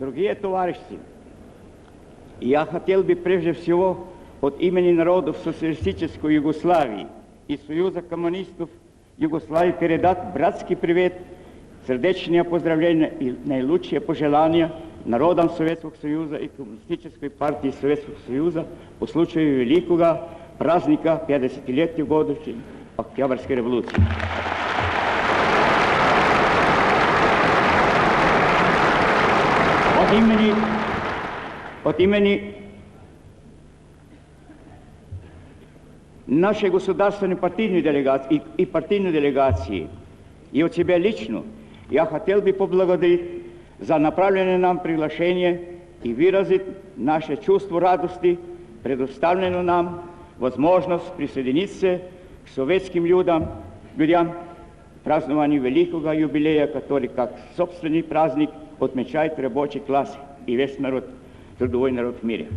Дорогие товарищи, я хотел бы прежде всего от имени народов Социалистической Югославии и Союза коммунистов Югославии передать братский привет, сердечные поздравления и наилучшие пожелания народам Советского Союза и Коммунистической партии Советского Союза по случаю великого праздника 50-летия годовщины Октябрьской революции. От имени нашей государственной партийной делегации и партийной делегации и от себя лично я хотел бы поблагодарить за направленное нам приглашение и выразить наше чувство радости, предоставленную нам возможность присоединиться к советским людям в празднованию великого юбилея, который как собственный праздник отмечает рабочий класс и весь народ, трудовой народ в мире.